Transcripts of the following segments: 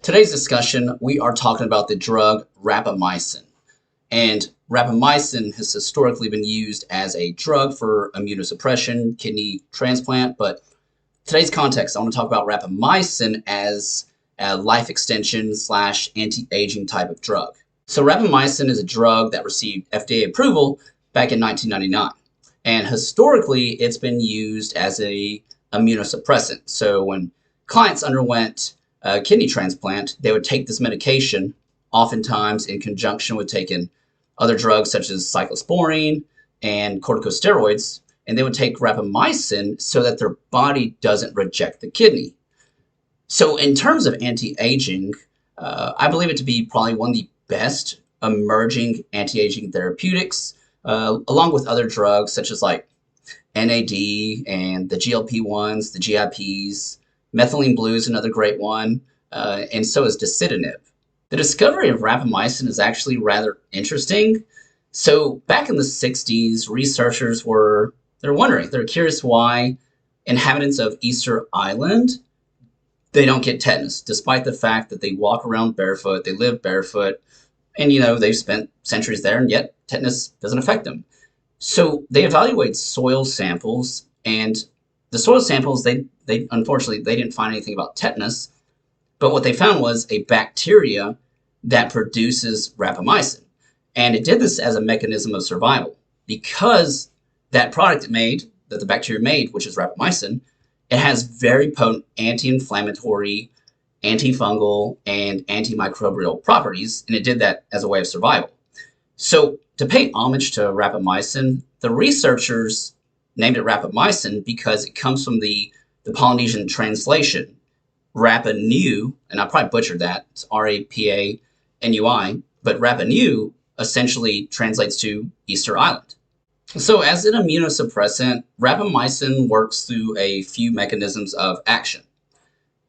Today's discussion, we are talking about the drug rapamycin. And rapamycin has historically been used as a drug for immunosuppression, kidney transplant, but today's context, I want to talk about rapamycin as a life extension / anti-aging type of drug. So rapamycin is a drug that received FDA approval back in 1999. And historically, it's been used as a immunosuppressant. So when clients underwent a kidney transplant, they would take this medication, oftentimes in conjunction with taking other drugs such as cyclosporine and corticosteroids, and they would take rapamycin so that their body doesn't reject the kidney. So in terms of anti-aging, I believe it to be probably one of the best emerging anti-aging therapeutics, along with other drugs such as like NAD and the GLP-1s, the GIPs. Methylene blue is another great one, and so is dasatinib. The discovery of rapamycin is actually rather interesting. So back in the 60s, researchers they're wondering, they're curious why inhabitants of Easter Island, they don't get tetanus, despite the fact that they walk around barefoot, they live barefoot, and they've spent centuries there, and yet tetanus doesn't affect them. So they evaluate soil samples, and the soil samples, they unfortunately, they didn't find anything about tetanus, but what they found was a bacteria that produces rapamycin. And it did this as a mechanism of survival because that product that the bacteria made, which is rapamycin, it has very potent anti-inflammatory, antifungal, and antimicrobial properties, and it did that as a way of survival. So to pay homage to rapamycin, the researchers named it rapamycin because it comes from the Polynesian translation, Rapa Nui, and I probably butchered that, it's R-A-P-A-N-U-I, but Rapa Nui essentially translates to Easter Island. So as an immunosuppressant, rapamycin works through a few mechanisms of action.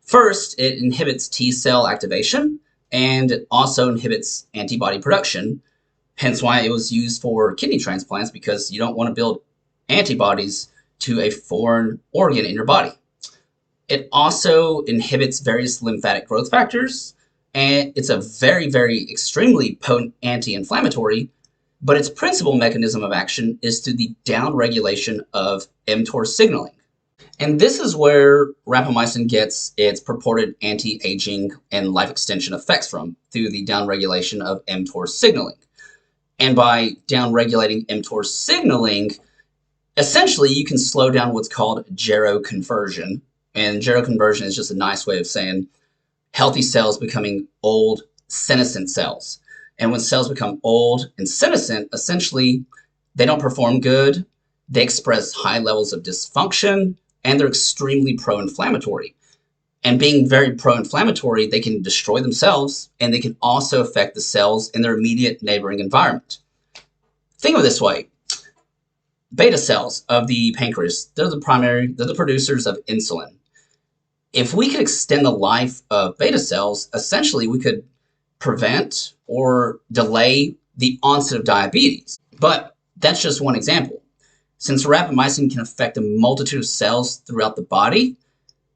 First, it inhibits T cell activation, and it also inhibits antibody production, hence why it was used for kidney transplants, because you don't want to build antibodies to a foreign organ in your body. It also inhibits various lymphatic growth factors, and it's a very, very extremely potent anti-inflammatory, but its principal mechanism of action is through the downregulation of mTOR signaling. And this is where rapamycin gets its purported anti-aging and life extension effects from, through the downregulation of mTOR signaling. And by downregulating mTOR signaling, essentially you can slow down what's called geroconversion. And geroconversion is just a nice way of saying healthy cells becoming old, senescent cells. And when cells become old and senescent, essentially they don't perform good, they express high levels of dysfunction, and they're extremely pro-inflammatory. And being very pro-inflammatory, they can destroy themselves, and they can also affect the cells in their immediate neighboring environment. Think of it this way. Beta cells of the pancreas, they're the producers of insulin. If we could extend the life of beta cells, essentially we could prevent or delay the onset of diabetes. But that's just one example. Since rapamycin can affect a multitude of cells throughout the body,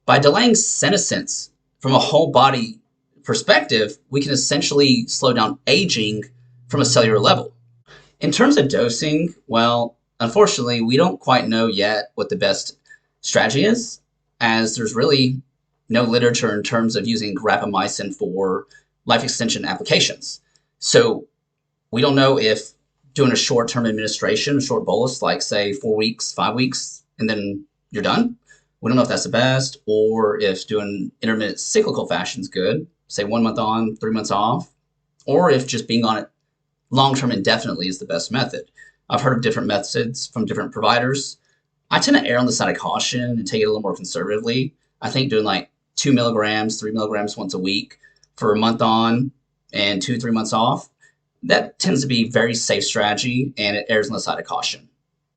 by delaying senescence from a whole body perspective, we can essentially slow down aging from a cellular level. In terms of dosing, well, unfortunately, we don't quite know yet what the best strategy is, as there's really no literature in terms of using rapamycin for life extension applications. So we don't know if doing a short-term administration, a short bolus, like say 4 weeks, 5 weeks, and then you're done. We don't know if that's the best, or if doing intermittent cyclical fashion is good, say 1 month on, 3 months off, or if just being on it long-term indefinitely is the best method. I've heard of different methods from different providers. I tend to err on the side of caution and take it a little more conservatively. I think doing like 2 milligrams, 3 milligrams once a week for a month on and 2-3 months off, that tends to be a very safe strategy, and it errs on the side of caution.